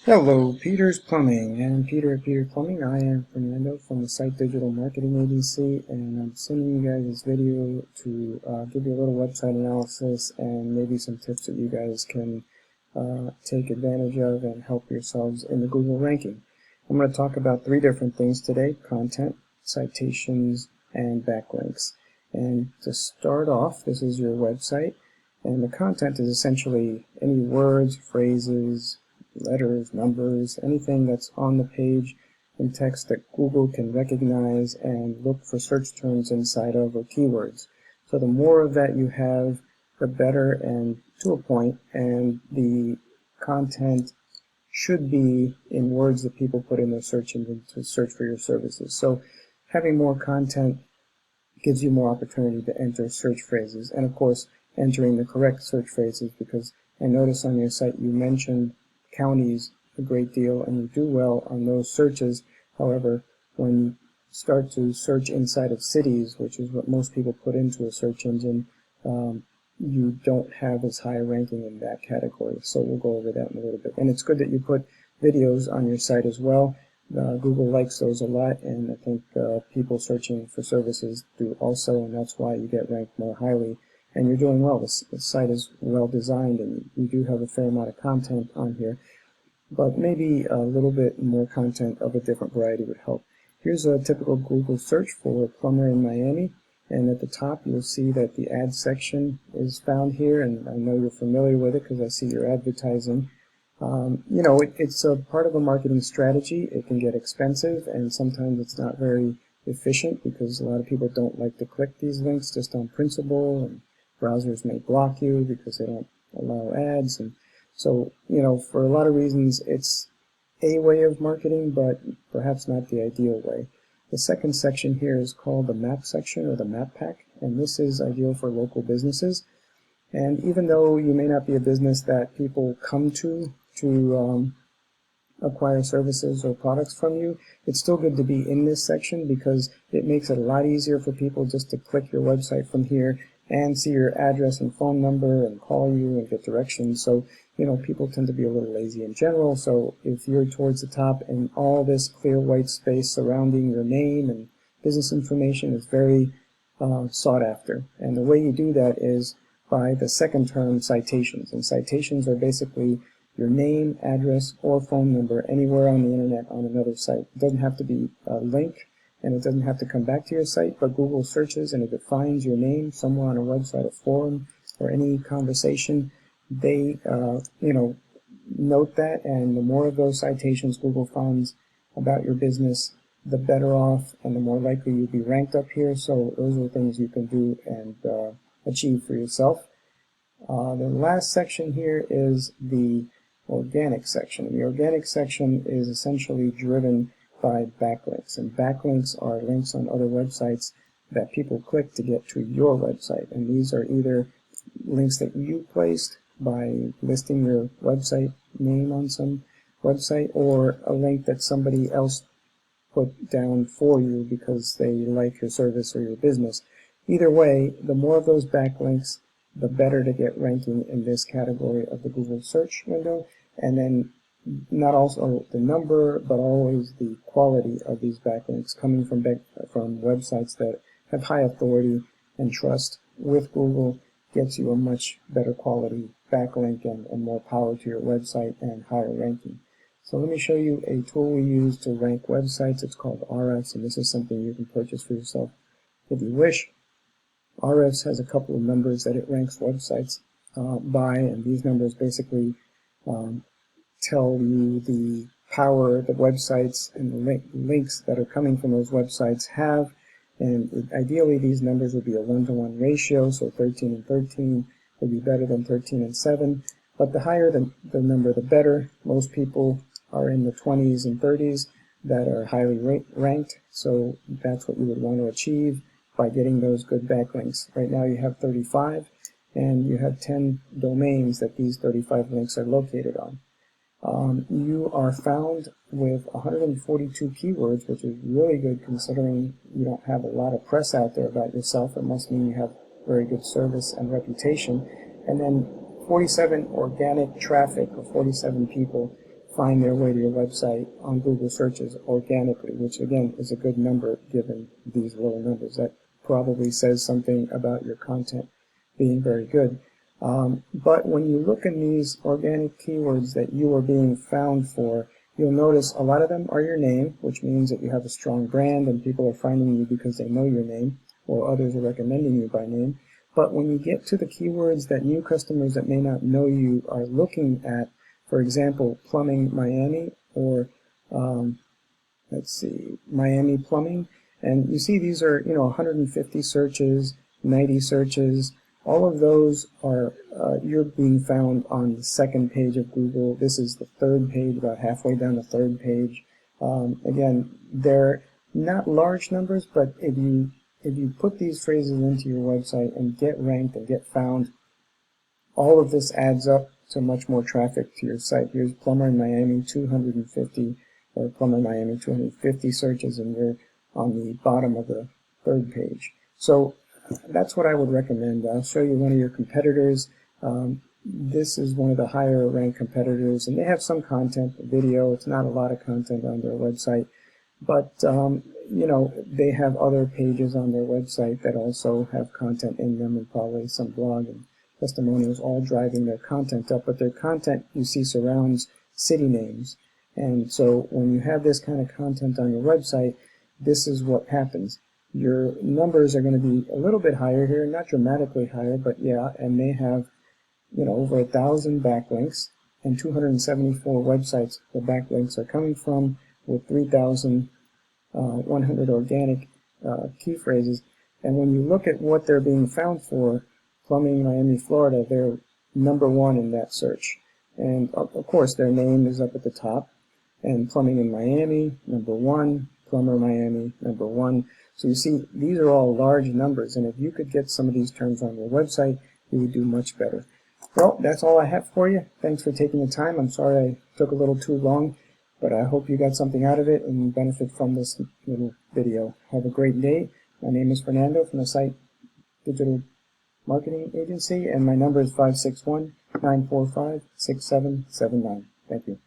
Hello, Peter's Plumbing, and Peter at Peter Plumbing. I am Fernando from the Site Digital Marketing Agency, and I'm sending you guys this video to give you a little website analysis and maybe some tips that you guys can take advantage of and help yourselves in the Google ranking. I'm going to talk about three different things today: content, citations, and backlinks. And to start off, this is your website, and the content is essentially any words, phrases, letters, numbers, anything that's on the page in text that Google can recognize and look for search terms inside of or keywords. So the more of that you have, the better, and to a point, and the content should be in words that people put in their search engine to search for your services. So having more content gives you more opportunity to enter search phrases, and of course entering the correct search phrases, because I notice on your site you mentioned counties a great deal and you do well on those searches. However, when you start to search inside of cities, which is what most people put into a search engine, you don't have as high a ranking in that category. So we'll go over that in a little bit. And it's good that you put videos on your site as well. Google likes those a lot, and I think people searching for services do also, and that's why you get ranked more highly. And you're doing well. The site is well designed, and you do have a fair amount of content on here, but maybe a little bit more content of a different variety would help. Here's a typical Google search for a plumber in Miami, and at the top you'll see that the ad section is found here, and I know you're familiar with it because I see your advertising. It's a part of a marketing strategy. It can get expensive, and sometimes it's not very efficient because a lot of people don't like to click these links just on principle, and browsers may block you because they don't allow ads. And so, for a lot of reasons, it's a way of marketing, but perhaps not the ideal way. The second section here is called the map section, or the map pack, and this is ideal for local businesses. And even though you may not be a business that people come to acquire services or products from you, it's still good to be in this section because it makes it a lot easier for people just to click your website from here and see your address and phone number and call you and get directions. So, people tend to be a little lazy in general. So if you're towards the top and all this clear white space surrounding your name and business information is very sought after. And the way you do that is by the second term, citations. And citations are basically your name, address, or phone number anywhere on the internet on another site. It doesn't have to be a link, and it doesn't have to come back to your site, but Google searches, and if it finds your name somewhere on a website, a forum, or any conversation, they note that, and the more of those citations Google finds about your business, the better off and the more likely you'll be ranked up here. So those are things you can do and achieve for yourself. The last section here is the organic section. And the organic section is essentially driven by backlinks, and backlinks are links on other websites that people click to get to your website, and these are either links that you placed by listing your website name on some website, or a link that somebody else put down for you because they like your service or your business. Either way, the more of those backlinks, the better to get ranking in this category of the Google search window. And then not also the number, but always the quality of these backlinks coming from websites that have high authority and trust with Google gets you a much better quality backlink and more power to your website and higher ranking. So let me show you a tool we use to rank websites. It's called RFs, and this is something you can purchase for yourself if you wish. RFs has a couple of numbers that it ranks websites by, and these numbers basically tell you the power the websites and the links that are coming from those websites have. And ideally, these numbers would be a 1-to-1 ratio, so 13 and 13 would be better than 13 and 7. But the higher the number, the better. Most people are in the 20s and 30s that are highly ranked, so that's what you would want to achieve by getting those good backlinks. Right now you have 35, and you have 10 domains that these 35 links are located on. You are found with 142 keywords, which is really good considering you don't have a lot of press out there about yourself. It must mean you have very good service and reputation. And then 47 organic traffic, or 47 people find their way to your website on Google searches organically, which again is a good number given these low numbers. That probably says something about your content being very good. But when you look in these organic keywords that you are being found for, you'll notice a lot of them are your name, which means that you have a strong brand and people are finding you because they know your name, or others are recommending you by name. But when you get to the keywords that new customers that may not know you are looking at, for example, plumbing Miami, or let's see, Miami plumbing, and you see these are 150 searches, 90 searches. All of those are you're being found on the second page of Google. This is the third page, about halfway down the third page. Again, they're not large numbers, but if you put these phrases into your website and get ranked and get found, all of this adds up to much more traffic to your site. Here's Plumber in Miami, 250, or Plumber Miami, 250 searches, and you're on the bottom of the third page. So that's what I would recommend. I'll show you one of your competitors. This is one of the higher ranked competitors, and they have some content, video. It's not a lot of content on their website, but they have other pages on their website that also have content in them, and probably some blog and testimonials, all driving their content up. But their content, you see, surrounds city names. And so when you have this kind of content on your website, this is what happens. Your numbers are going to be a little bit higher here, not dramatically higher, but yeah, and they have, over 1,000 backlinks and 274 websites the backlinks are coming from, with 3,100 organic key phrases. And when you look at what they're being found for, Plumbing Miami, Florida, they're number one in that search. And of course, their name is up at the top. And Plumbing in Miami, number one. Plumber Miami, number one. So you see, these are all large numbers, and if you could get some of these terms on your website, you would do much better. Well, that's all I have for you. Thanks for taking the time. I'm sorry I took a little too long, but I hope you got something out of it and benefit from this little video. Have a great day. My name is Fernando from the site Digital Marketing Agency, and my number is 561-945-6779. Thank you.